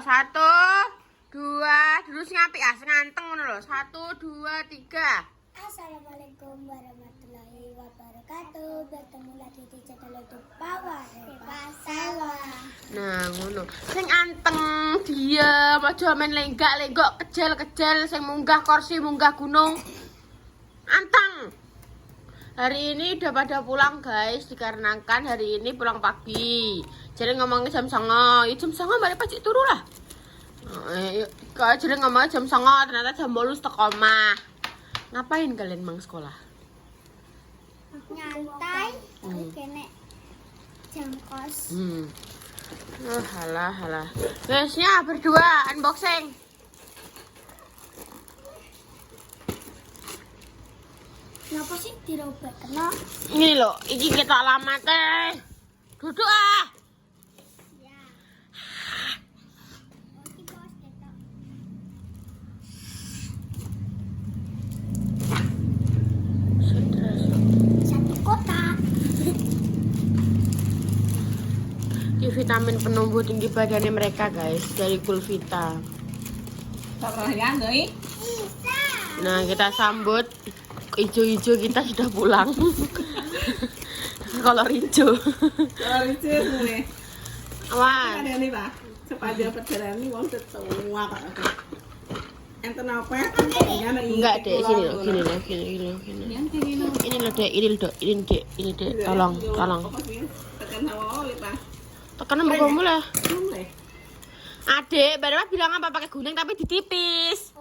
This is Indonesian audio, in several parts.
1, 2, terus ngapik nganteng ngono lho. 1, 2, 3. Assalamualaikum warahmatullahi wabarakatuh. Bertemu lagi di channel YouTube Power Sawah. Nah, ngono. Sing anteng diem, aja main lenggak-lenggok kejel-kejel sing munggah kursi, munggah gunung. Anteng. Hari ini udah pada pulang guys, dikarenakan hari ini pulang pagi. Jadi ngomongnya jam 09.00. Ya jam 09.00 balik pacik turu lah. Jadi ngomongnya jam 09.00, ternyata jam 8 teko omah. Ngapain kalian mang sekolah? Nyantai, kene jam kos. Halah. Guysnya berdua unboxing. Kenapa sih dirobek? Kena? Ini loh, iki kita alamat teh. Duduk ah. Ya. Oke bos, ketok. Satu kotak. Ini vitamin penumbuh tinggi badannya mereka guys, dari Gulvita. Nah, kita sambut ijo-ijo kita sudah pulang. Kolor hijau. Kolor hijau gue. Awas. Ada nih pak, sepanjang perjalanan ini wong tetua pak. Enten apa? Enggak dek, sini loh, gini loh. Ini loh dek, ini dek, tolong. Tekan hawa oleh pak. Tekan mbok mulai. Mulai. Adek, baru bilang apa pakai gunting tapi ditipis.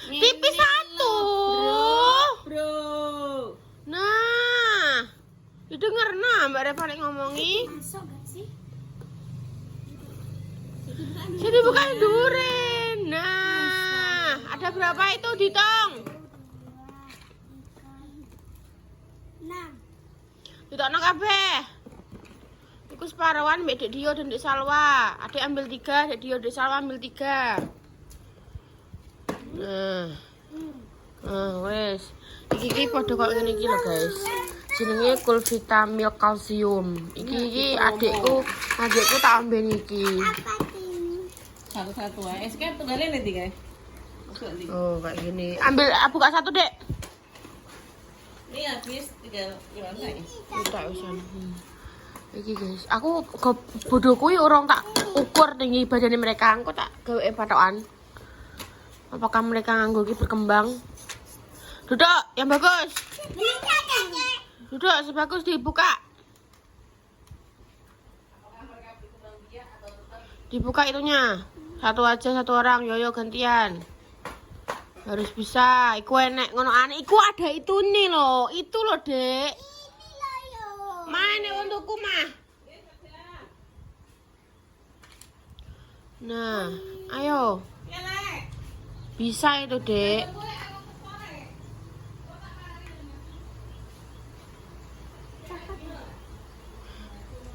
Tipis satu. Bro. Nah, didengar nah Mbak Reva ngomongi. Masuk gak sih? Jadi bukan duren. Nah, ada berapa itu dihitung? 6. Ditokno kabeh. Iku separuhan mbek Dek Dio dan Dek Salwa. Adik ambil 3, Dek Dio, Dek Salwa ambil 3. Nah, wes. Iki padha kok ngene iki lho, guys. Jenenge Gulvita Milk Calcium. Iki adikku tak ambil iki. Satu-satu aja. Sekarang tunggalin nanti guys. Oh, kayak gini. Ambil buka satu, Dek. Ini habis 3 gimana ya? Tidak usah. Iki guys, aku bodohku ya orang tak ukur tinggi badan mereka, aku tak gawe patokan. Apakah mereka nganggo iki berkembang? Duduk, yang bagus. Duduk, sebagus dibuka. Dibuka itunya. Satu aja satu orang, yoyo gantian. Harus bisa, iku enek ngono aneh, iku ada itu nih loh. Itu loh, Dek. Mana untukku mah? Nah, ayo. Bisa itu, Dek.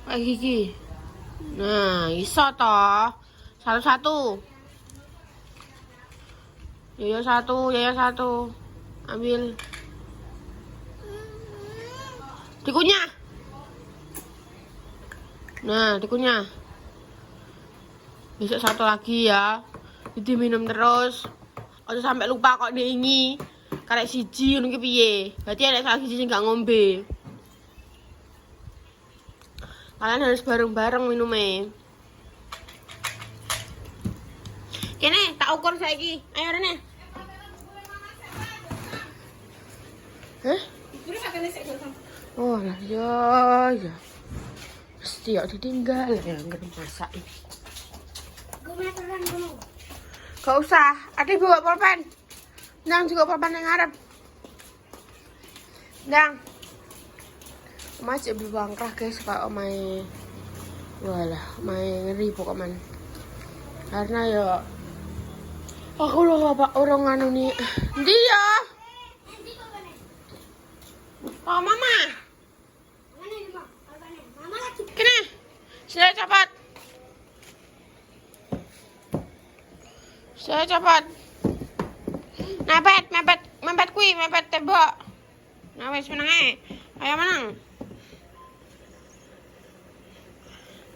Kayak gigi. Nah, iso toh. Satu-satu. Yoyo satu. Ambil. Dikunyah. Nah, dikunyah. Besok satu lagi ya. Jadi minum terus. Aja sampai lupa kok diingi. Karek siji ngono ki piye? Berarti ada salah siji sing gak ngombe. Kalian harus bareng-bareng minumnya. Kene, tak ukur saiki. Ayo Rene. Hah? Oh lah ya. Mesti ya ditinggal ya nggak masak. Gue meteran dulu. Gak usah, adik bawa pulpen. Nang juga pulpen yang ngarep. Nang. Masih berbangkrah guys pak omai. Walah, omai ngeri pokoknya. Karena ya aku loh pak orang anu nih. Dia. Oh mama. Mama lagi. Kene. Saya cepat. Mepet tembok. Nah wis meneng ae. Ayo menang.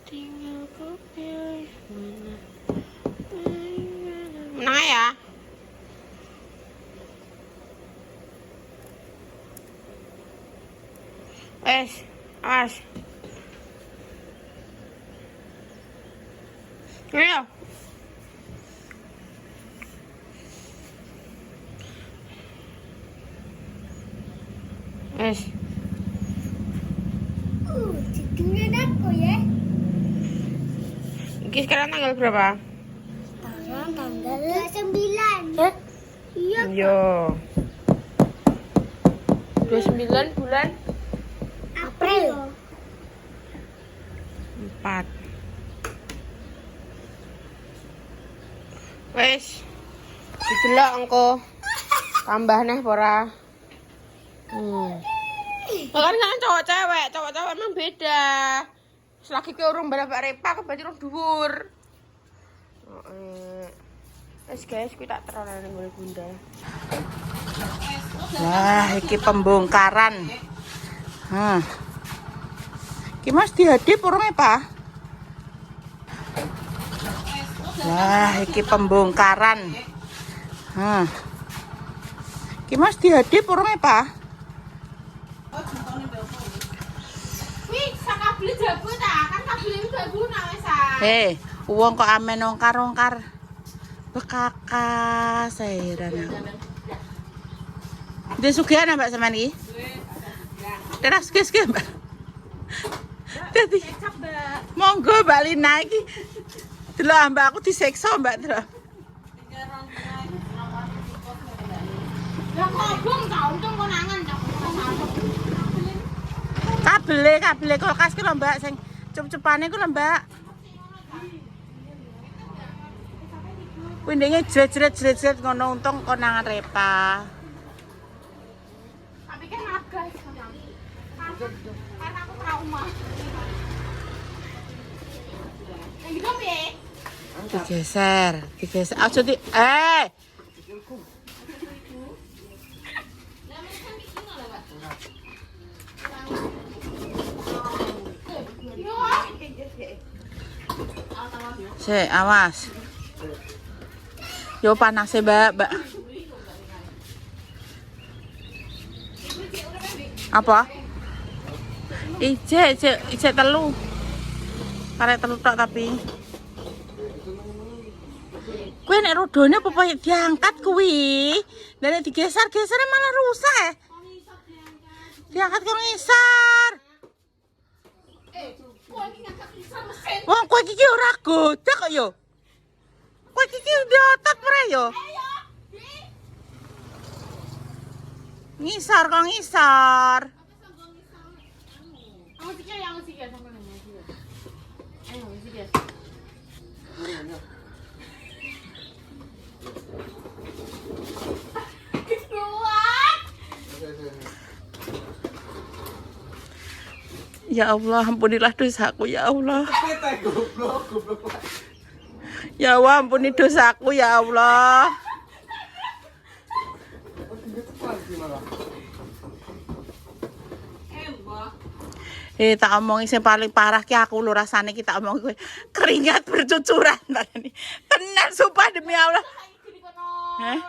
Tinggal Menang ya. Awas. Ayo. Tidurnya aku ya. Ini sekarang tanggal berapa? Sekarang tanggal 29. Iya. Yo. 29 bulan April. 4. Wes. Didelok engko. Tambah neh ora. Kan cowok cewek emang beda. Selagi ke urung balap repa berarti urung dhuwur. Wes guys, kuwi tak terone ning ngene Bunda. Wah, iki pembongkaran. Iki Mas dihadip urung ya, Pak? Wah, iki pembongkaran. Iki Mas dihadip urung ya, Pak? Wih, sak kabel jabu ta? Kan kabel iki gak guna wis ah. Wong kok amen ongkar-ongkar. Bekakas heran aku. Dia sugihan Mbak sampean iki? Teras kes Mbak. Dadi monggo Mbak Lina iki. Delok Mbak aku diseksa Mbak delok. Ya kobong ta, untung konangan ta. Kabele kulkas ki lho Mbak sing cup-cupane ku lho Mbak. Windenge jret ngono untung konangan repa. Tapi kan agak karena aku trauma. Yang gitu piye? Digeser. Aja di awas. Yo panas e, Mbak. Apa? Ijek telu. Karek telu tok tapi. Kuwi nek rodone apa diangkat kuwi. Lah nek digeser malah rusak. Diangkat kok ngisar. Wong kowe iki ora godak kok yo. Kowe iki diotot ora yo. Ngisar kok ngisar. Ang sige sampe nang sige. Ayo sige. Ya Allah, ampunilah dosaku ya Allah. Ya Allah, ampuni dosaku ya Allah. Tak omongi sing paling parah ki aku lho rasane ki tak omongi kowe keringat bercucuran tadi. Tenan sumpah demi Allah. Heh?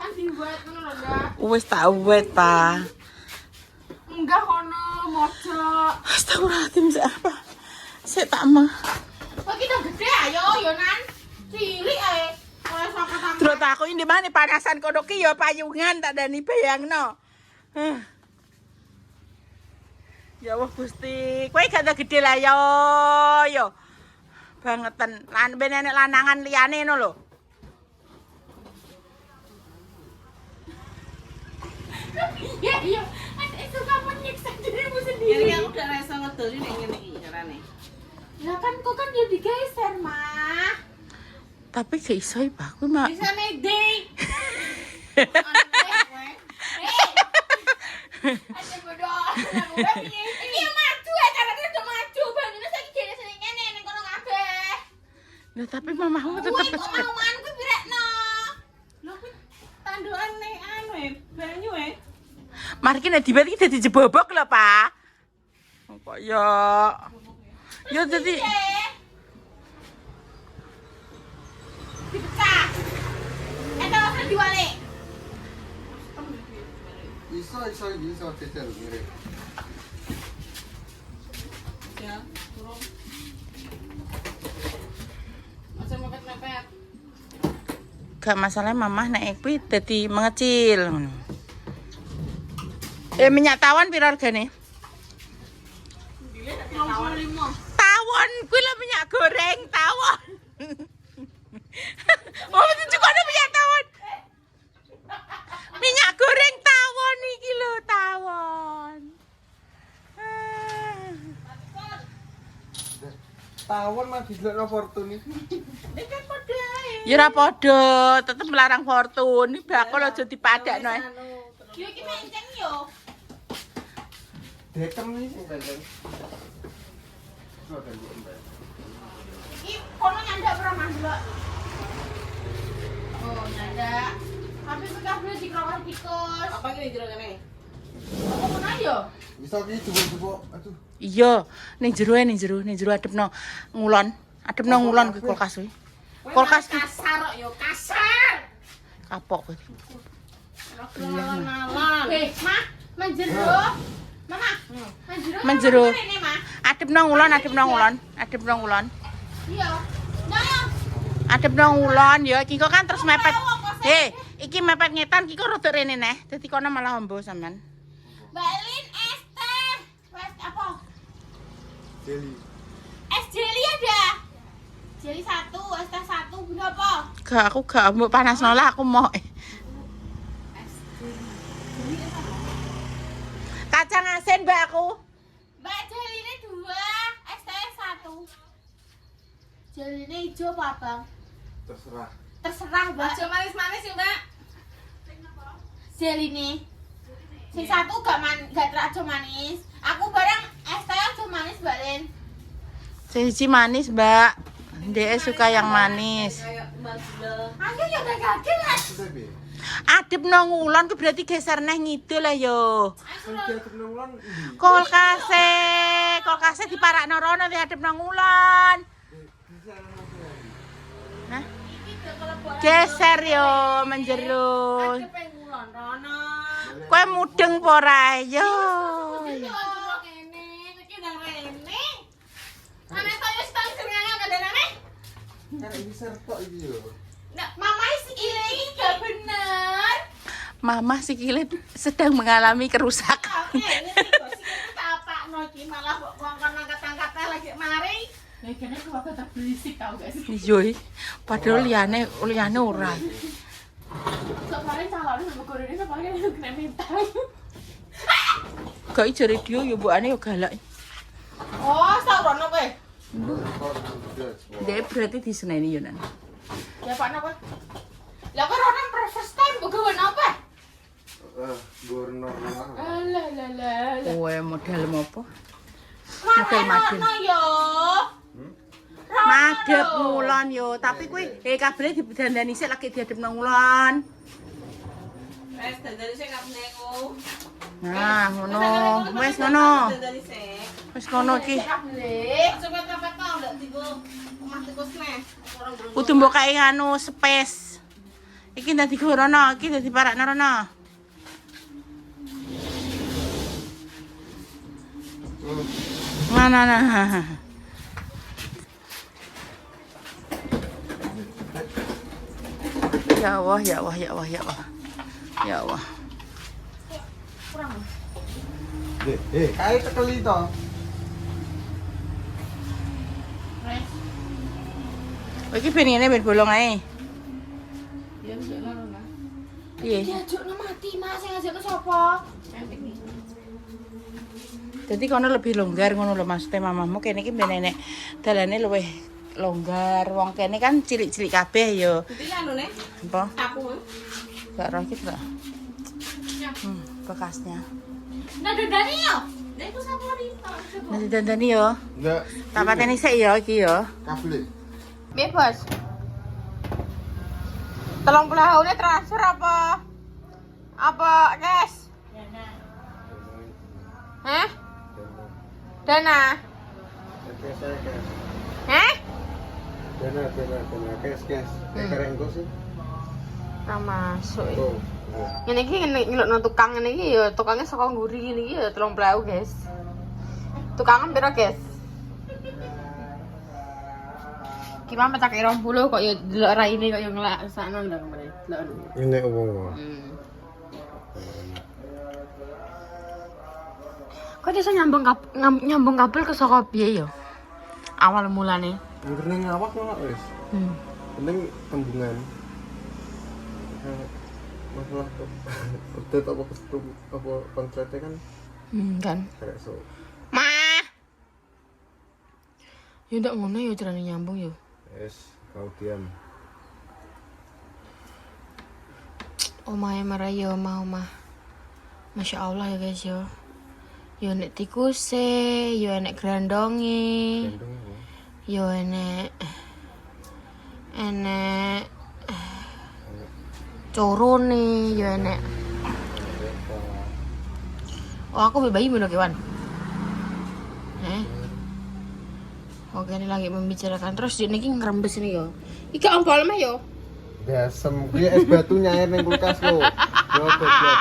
Kan dibuat ngono lho, Mbak. Wis tak wet, Pak. Enggak kono mojok. Astagfirullahaladzim, apa? Saya tak mau. Kok kita gede ayo, Yonan. Cilik ae. Ora saka tak. Terus aku ini mana panasan kono ki ya payungan tak dani bayangno. Ya Allah Gusti, kowe gak tak gede lah yo. Bangetan. Lan ben enek lanangan liyane ngono lho. Iya. Itu kamu nyiksa dirimu sendiri. Ini aku udah rasa ngedoli ning ngene iki carane. Ya kan kok kan dia digeser, Mah. Tapi gak iso Pak, kuwi mah. Bisa mede. Ada bodoh. Iki maju ya carane udah maju. Banyune saiki dene sing ngene ning kono kabeh. Nah, tapi mamahmu tetep Kuwi kok mau-mau kuwi pirekno. Lho kuwi tandukan ning anu banyu Mari ki nek dibet iki dadi jebobok lho, Pak. Apa ya? Ya jadi dipecah. Terus diwalik. Iso cecil mirip. Ya, turun. Masih mepet-mepet. gak masalah mamah nek kuwi dadi mengecil ngono. Minyak tawon piro regane? 25. Tawon kuwi lho minyak goreng tawon. Oh, itu juga ada minyak tawon. Minyak goreng tawon iki lho tawon. Tawon mah didelokno Fortune iki. Ya ora padha, tetep melarang Fortune. Iki bakul aja dipadakno. Yo iki menceng yo. Dekem iki sing benteng. Sudah Iki kono nyandak ora mandelok. Oh, nyandak. Tapi kabeh dikrokor tikus. Apa ini jero kene? Apa ngono yo? Iso iki jebuk-jebuk. Aduh. Iya, ning jero adepno ngulon. Adepno ngulon kuwi kulkas kuwi. Kulkas ki Kasar kok yo, kasar. kapok kuwi. Nalan. Mah, menjero. Mama, Menjero. Rene, Mah. Adepno ngulon. Iya. Nah, Adepno ngulon ya iki kok kan terus mepet. Iki mepet ngetan iki kok rada rene neh. Dadi kono malah ombo sampean. Mbak Lin es teh. Wes apa? Jeli. Es jeli ada. Jeli 1, es teh 1 berapa? Gak aku gak mbok panasno lah aku mau. Kacang asin mbak aku. Mbak jeline 2, es teh 1. Jeline hijau apa, Bang? Terserah. Terserah, Mbak. Aja manis-manis ya, Mbak. Jeline. Sing 1 gak terlalu manis. Aku barang es teh aja manis, Mbak Lin. Siji manis, Mbak. Dia suka yang manis. Kayak Mbak Gila. Aku ya udah gagal, Mas. Sudah be. Adepno ngulon ku berarti geser neh ngidul lah yo. Kan diadepno ngulon ndi? Kulkase diparakno rono di adepno ngulon. Bisa nang kono. Nah, geser yo menjero. Pengulon rono. Kowe mudeng apa ora yo? Kene, iki nang rene. Ana saya setang senganga kadanane. Kan iki sertok iki yo. Nah, Mama ini gak bener. Mama sikile sedang mengalami kerusakan. Ini kok sik tapakno iki malah kok ngongkon angkat-angkat lagi mari. Ya kene kok tetep berisik tau gak sih? Iya, padahal liyane ora. Kemarin calon sama gorengnya sama kalian kena mental. Gak ijo radio yo mbokane yo galak. Oh, saurono kowe. Dek berarti diseneni yo nan. Ya Pak napa? Lah kok Ronan first time begawan apa? Gubernur. Alah. Kowe model mopo? Model madem. yo. Madhep ngulon yo, tapi kuwi kabeh didandani sik lagi diadepno ngulon. Wes dandani sik kabeh ku. Nah, ngono. Wis ngono. Dandani sik. Wis ngono iki. Aja pet-pet tau ndak tigo omah tikus neh. Orang belum. Kudu mbok kae nganu space. Iki dadi gorono, iki dadi parakno rono. Mana nah. Ya Allah, ya Allah, ya Allah, ya Allah. Ya Allah. Kae tekeli to. Iki ben ngene ben bolong ae. Ya wis ngono lah. Piye? Diajakno mati Mas, sing ngajakno sapa? Jadi kono lebih longgar ngono lho maksudnya mamamu kene iki ben enek dalane luwih longgar. Wong kene kan cilik-cilik kabeh yo. Iki anu nih, Apa? sapu. Gak roh iki gak? Bekasnya. Nah dandani yo. Nek ku sapu rito. Nanti dandani yo. Enggak. Tak pateni sik yo iki yo. Kabel. Bebas. 30 tahunnya transfer apa? Apa cash? Hah? Dana. Kes saya kes. Hah? Dana kes. Karek engko sih. Ora masuk. Tuh. Ngene iki ngelokno tukang ngene iki ya tukangnya saka nguri ngene iki ya 30.000, guys. Tukangan piro, guys? Gimana pecah kira 20 kok ya delok raine kok ya nglaksanakno lho kemarin. Delok. Ini wong. Kok bisa nyambung kabel ke saka piye ya? Awal mulane. Ngene ngawak malah wis. Penting tembungan. Masalah update apa kestup apa konsepnya kan Kan. kayak so. Ma. Ya ndak ngono ya carane nyambung ya. Yes, kau diam. Omahe marah ya omah. Masya Allah ya guys ya. Ya nek tikuse, ya nek grandonge, Gendong apa? ya enek corone, ya enek. Oh aku bayi mana kawan? Oke ini lagi membicarakan terus dia ini ngerembes ini yo. Ika ompol mah yo. Dasem kuwi es batu nyair ning kulkas lo. Yo goblok.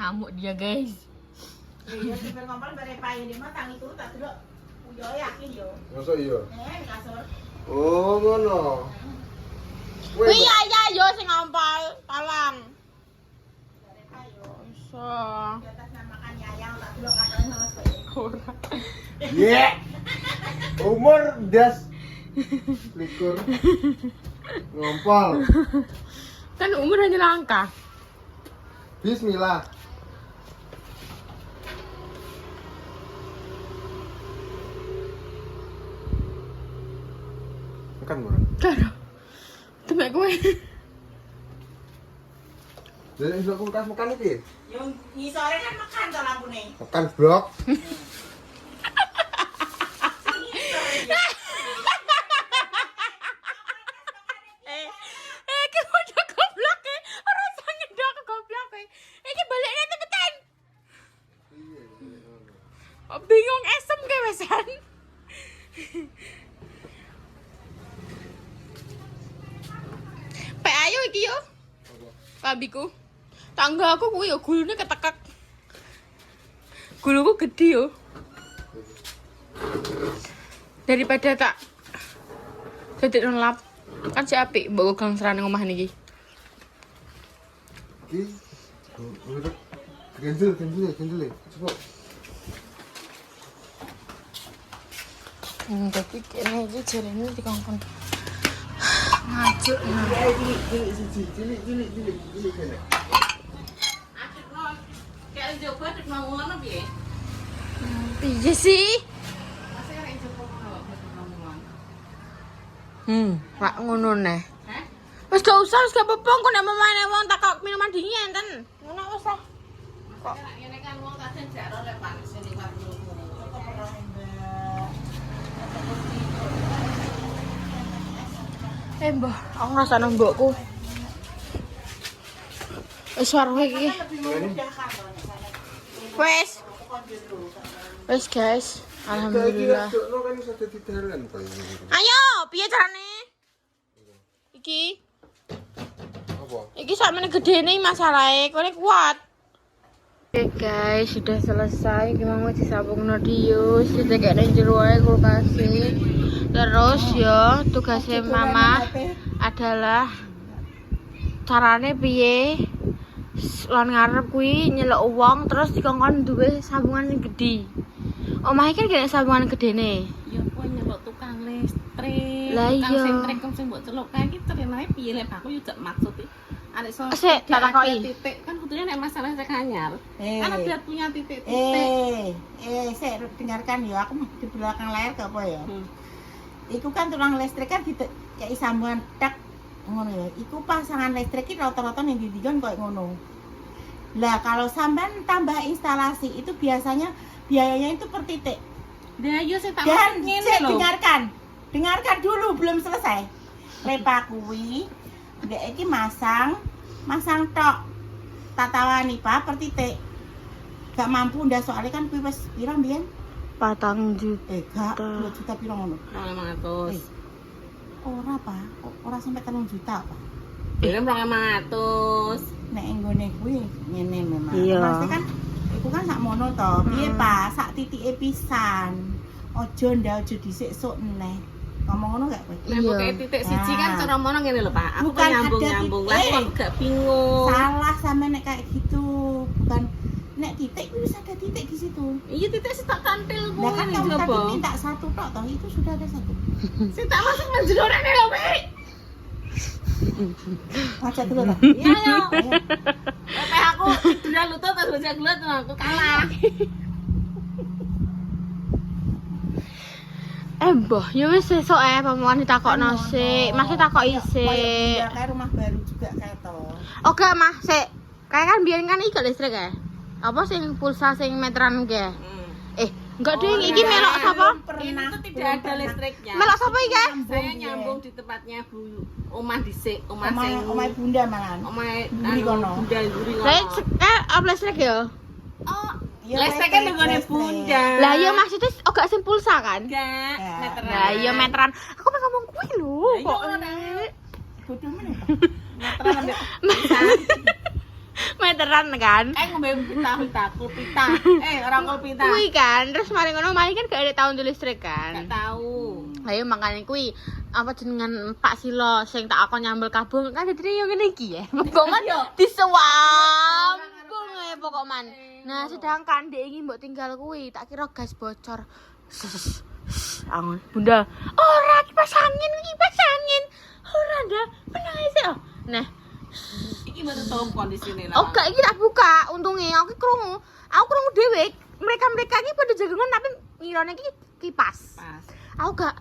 Ngamuk dia guys. Iya, sing ngomong bare pae lima tangi turu tak delok. Yo yakin yo. Masa iya? Di kasur. Oh, ngono. Iya iya yo sing ngompol, tolong. Iso. Di atas namakan yayang tak delok katanya mas kowe. Ye. Umur das likur. Ngompol. Kan umur hanya langkah. Bismillah. Makan murah. Karo. Temek kowe. Jadi iso kulkas makan iki. Yo ngisore kan makan to lampune. Makan blok. Iki udah goblok e. Ora sange ndok goblok e. Iki balikne temetan. Oh, bingung esem kowe wesan. Pak ayo iki yo. Babiku. Tangga aku kuwi yo gulune ketekek. Guluku gede yo. Daripada tak jadi lap kan si apik mbok gang serane omah niki. Iki. Gendel. Coba. Tapi kene iki jarene dikongkon. Ngajuk. Cilik kene. Kayak njoba nek mau ngono piye? Piye sih? Masih arek njoba ngono. Rak ngono neh. Wis gak usah, wis gak apa-apa kok nek mamane wong tak kok minuman dingin enten. Ngono wis lah. Kok ngene kan wong kadang jaro lek panas sing warung. Mbah, aku ngrasakno mbokku. Wis waruhe iki. Wis guys, alhamdulillah. Kan iso dadi dalan kok. Ayo, piye carane? Iki. Apa? Iki sakmene gedene masalahe, kene kuat. Oke guys, sudah selesai. Gimana disambungno dius, ditekekne jero ae kulkase. Terus ya, tugasnya mama adalah carane piye lan ngarep kuwi nyeluk wong terus dikongkon duwe sambungan gede. Omahe kan kene sambungan gedene. Ya kok nyeluk tukang listrik. Lah iya. Tukang listrik sing mbok celuk kae iki terinae piye lek aku yo gak maksud iki. Arek so Sik, tak takoki. titik kan kudunya nek masalah sing anyar. Kan dia punya titik-titik. Saya dengarkan ya, aku di belakang layar gak apa ya. Iku kan tulang listrik kan kayak sambungan tak ngono ya. Iku pasangan listrik iki rata-rata ning didikan koyo ngono. Lah kalau sampean tambah instalasi itu biasanya biayanya itu per titik. Lah yo sing tak Dan ngene saya lho. dengarkan dulu belum selesai. Lepa kuwi ndek iki masang tok. Tatawani Pak per titik. gak mampu ndak soalnya kan kuwi wis pira mbiyen? 4 juta. Gak 2 juta pira ngono. 2.500. Ora, Pak. Ora sampai 3 juta, Pak. Belum 2.500. Nek enggone kuwi ngene memang. Iya. Pasti kan iku kan sak mono to. Piye, Pak? Sak titike pisan. Ojo ndak ojo disik-sok neh. Ngomong ngono gak kowe? Nek pokoke titik siji kan cara mono ngene lho, Pak. Aku Bukan kan nyambung-nyambung. Lah ada kok titik. gak bingung. Salah sama nek kayak gitu. Bukan nek titik kuwi wis ada titik di situ. Iya titik sih tak tampil kuwi. Nah kan kamu tadi coba. minta 1 tok toh, itu sudah ada 1. Sing tak masuk menjelorane lho, Wi. Aja dulu lah. Iya yo. Pepe aku udah lutut terus baca gelut aku kalah. Mbah, ya wis sesuk pamongan ditakokno sik. Masih takok isik. Ya kayak rumah baru juga kayak to. Oke, Mah, sik. Kayak kan biyen kan iki listrik ya. Apa sing pulsa sing meteran ge? Enggak ding, iki melok sapa? Ini tuh tidak ada listriknya. Melok sapa iki? Saya nyambung di tempatnya Bu Omah dhisik, omah sing Omah bunda malan. omah Mburi kono. Bunda mburi kono. Lah apa listrik ya? Oh, Iya, listrik kan nenggone listrik. Bunda. Lah iya maksudnya gak sing pulsa kan? Enggak, Ya. meteran. Lah iya meteran. Aku pengen ngomong kuwi lho. Lah, Kok iya, Bodoh meneh. meteran ambek meteran kan? ngombe pita kulpita. Orang kulpita. Kuwi kan, terus mari ngono mari kan gak ada tahun di listrik kan. Enggak tahu. Lah iya makane kuwi apa jenengan Pak Silo sing tak akon nyambel kabung kan dadi yo ngene iki ya. Kok man disewambung ya pokok man. Nah, sedangkan dek iki mbok tinggal kuwi tak kira gas bocor. Angon. Bunda, ora kipas angin. Ora ndak, menang sih. Nah, Iki baru tahu kondisine lah. oh gak iki tak buka untungnya aku krungu. Aku krungu dhewe. Mereka iki pada jagongan tapi ngirane iki kipas. Pas. Aku gak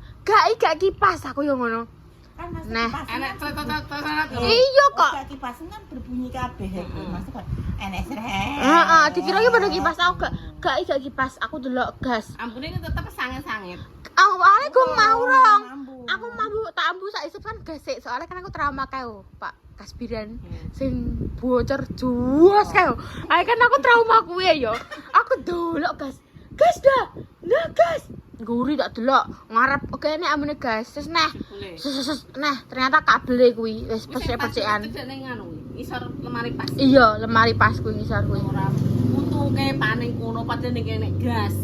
kipas aku yo ngono. Kan masuk Nah. kipas. Enak tetet. Iya kok. Kok kipas kan berbunyi kabeh itu. Masuk kan enek srek. Heeh, dikira iki pada kipas aku gak kipas. Aku delok gas. Ambune kan tetep sangit-sangit. Aku mau rong. Mambu. Aku mambu tak ambu sak isep kan gas sik. Soalnya kan aku trauma kae, Pak. Kasbiran sing bocor juas kae. Ae kan aku trauma kuwi yo. Aku delok gas. Gas dah. Nah, gas. Guri tak delok ngarep kene ambune gas. Terus nah. Nah, ternyata kabel kuwi wis pesek-pecekan. Tidak ning anu, isor lemari pas. Iya, lemari pas kuwi ngisor kuwi. Ora untuke paning kono padahal ning kene gas.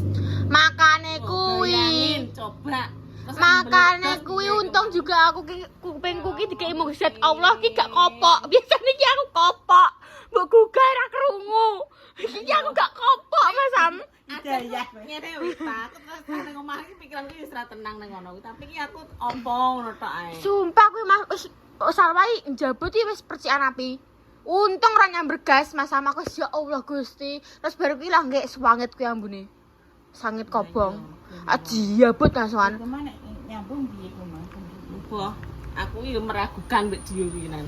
Makane kuwi. Bayangin, coba. Terus Makane ambil gas kuwi piye untung juga aku kupingku ki dikei mukjizat Allah ki gak kopok. Biasane ki aku kopok. Mbok gugah ra krungu. Iki aku gak kopok, Mas Sam. ada ngene wis ta. Aku terus nang omah iki pikiranku wis ra tenang nang ngono. Tapi ki aku ompo ngono tok ae. Sumpah kuwi Mas wis salwahi njabut iki wis percikan api. Untung ra nyamber gas Mas Sam aku ya Allah Gusti. Terus baru ki lah nggih swangit kuwi ambune. Sangit kobong. Ajiyabut langsung. Kemana nyambung piye ku Mas? Mbah, aku yo meragukan mbek dia winan.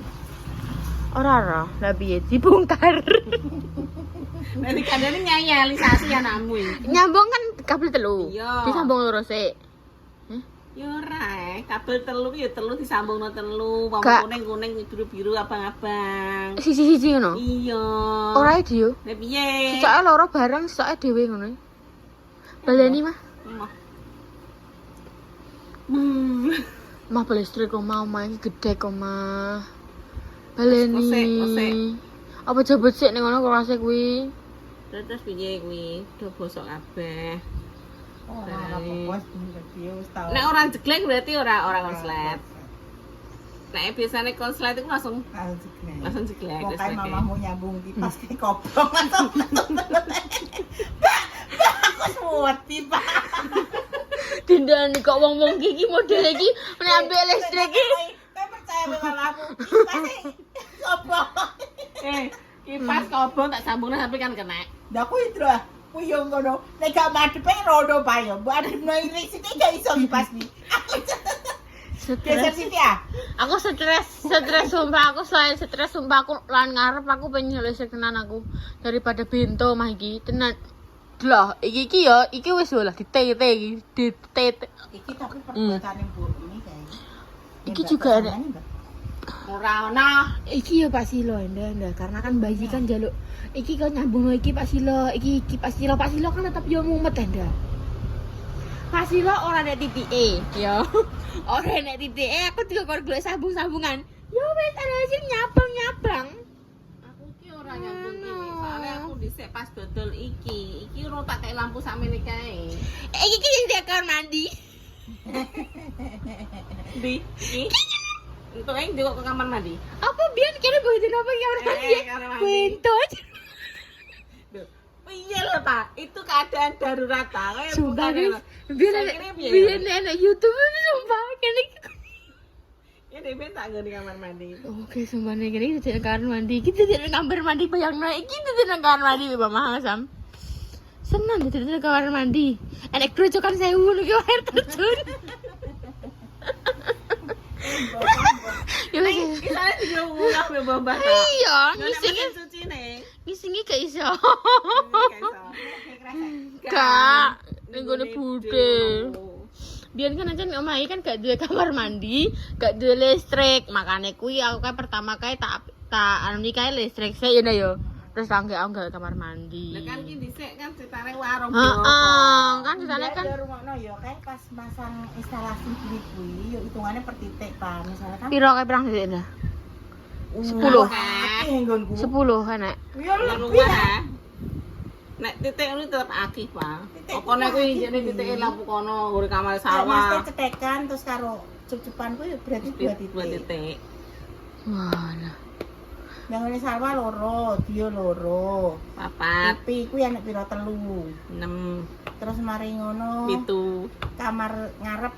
Ora, lah piye dibongkar. Nek dikandani nyayalisasi anakmu iki. Nyambung kan kabel telu. Iya. Disambung loro sik. Yo ora, kabel telu ki yo telu disambungno telu, wong Gak. kuning-kuning biru-biru abang-abang. Sisi-sisi ngono. Iya. Ora dia. Nek piye? Soalnya loro bareng, soalnya dhewe ngono. Baleni mah. Mah listrik kok mau main gede kok mah. Baleni. Osek. Apa jebut sik ning ngono kerase kuwi. Terus piye kuwi? Do bosok kabeh. Ora apa-apa piye wis tau. Nek ora jeglek berarti ora konslet. Nek biasane konslet itu langsung jeglek. Pokoke mamamu nyambung kipas ke kobong. Aku suweti, Pak. Dindane kok wong-wong iki model iki nek ambek listrik iki. Kowe percaya dengan aku? Kipas kobong. Kipas kobong tak sambungna tapi kan kena. Lah kuwi lho. Kuwi yo ngono. Nek gak madepe rodo bae yo. Mbok adepno iki sithik gak iso kipas iki. Geser sithik ya. Aku stres sumpah aku selain stres sumpah aku lan ngarep aku pengen listrik tenan aku daripada bento mah iki tenan. Lah iki ya iki wis lah ditete iki ditete. Iki tapi perbuatane Bu ini kayak. Iki juga ada. Ora ono. Iki ya Pak Silo ndak karena kan bayi kan jaluk iki kok nyambung iki Pak Silo, iki Pak Silo kan tetep yo mumet ndak. Pak Silo ora nek titike, yo. Ora nek titike aku juga kok golek sambung-sambungan. Yo wis ada sing nyabang-nyabang. Aku ki ora nyambung iki. Soale aku dhisik pas dodol iki. Iki ora tak kei lampu sakmene kae. Iki ki sing di kamar mandi. Di iki. Untuk yang juga ke kamar mandi. Apa biar kira buatin apa kamar mandi? Kamar mandi. Bentut. Oh iya loh Pak, itu keadaan darurat Pak. Kayak Sumpah bukan guys, loh. biar Saya kira biar. biar enak YouTube ini sumpah kene. Ya dia tak nggo di kamar mandi. Oke, sumpah nih kene kita di kamar mandi. Kita di kamar mandi bayangno iki di kamar mandi Mama Sam. Senang di kamar mandi. Enek krocokan 1000 iki air terjun. Ya wis. Kita juga ngulak be Mbak. Iya, Ngisingi ngisingi suci nih. ngisingi gak iso. Gak. Kak, ning gone bude. Biar kan aja omahe kan gak duwe kamar mandi, gak duwe listrik. Makane kuwi aku kae pertama kae tak anu iki kae listrik sik ya yo. Terus tak aku gak kamar mandi. Lah kan ki dhisik kan ceritane warung Heeh, kan di sana kan rumahno yo kan pas masang instalasi gini kuwi yo hitungannya per titik Pak. Misalnya kan piro kae pirang detik dah? 10. akeh nggonku. 10 enak. Yo lebih luwih lah. ha. Nek titik ini tetep akeh, Pak. Pokoknya kuwi jane titike lampu kono ngure kamar Mesti sawah. cetekan terus karo cucupan kuwi berarti 2 Dua titik. titik. Wah. Yang ini sawah loro, dia loro. Papat, Tapi kuwi anak piro 3. 6, Terus mari ngono 7, kamar ngarep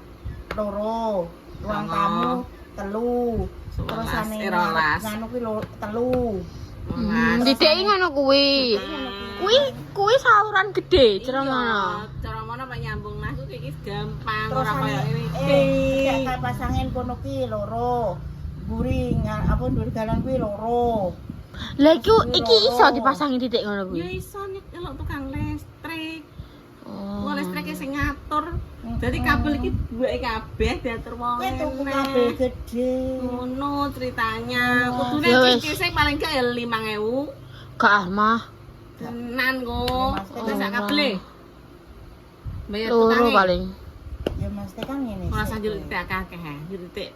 loro, ruang Sama. tamu 3. Terus 11, ane 12. nganu kuwi 3. Titik ngono kuwi. Kuwi saluran gede cara Iya, ngono. cara mana Pak nyambung nah kuwi iki gampang Terus ora kaya ane ini. kayak pasangin kono ki loro. Buri apa ndur galon kuwi loro. Lah iki iso dipasangi titik ngono Ya kuwi. iso nek delok tukang listrik. Oh. Wong listrike sing ngatur. Dadi kabel iki duweke kabeh diatur wong. Kuwi tuku kabel gede. Ngono ceritanya. Kudune Ya wis. cicise paling gak ya 5.000. Gak ah mah. Tenan kok. Ya, Wis sak kabel. Bayar Loro tukange. paling. Ya mesti kan ngene. Ora usah njur titik akeh ha. Njur titik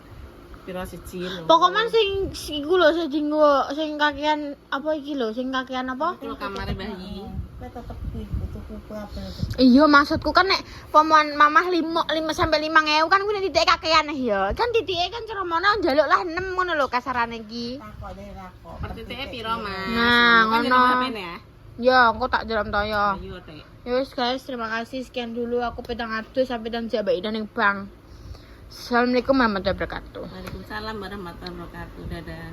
piro siji lho. Pokoknya sing iku lho sing dinggo sing kakean apa iki lho sing kakean apa? Kalau kamare bayi. Kowe tetep kuwi tuku kabel. Iya maksudku kan nek pomoan mamah 5 sampai 5.000 kan kuwi nek titik kakean ya. Kan titike kan cara mono njaluk lah 6 ngono lho kasarane iki. Takok deh takok. Per titike piro, Mas? Nah, Kan ngono. jeneng HP-ne ya. Ya, engko tak jalan toyo. Ayo, Tek. Ya wis guys, terima kasih sekian dulu aku petang atus sampai dan jabak idan ning bank. Assalamualaikum warahmatullahi wabarakatuh. Waalaikumsalam warahmatullahi wabarakatuh. Dadah.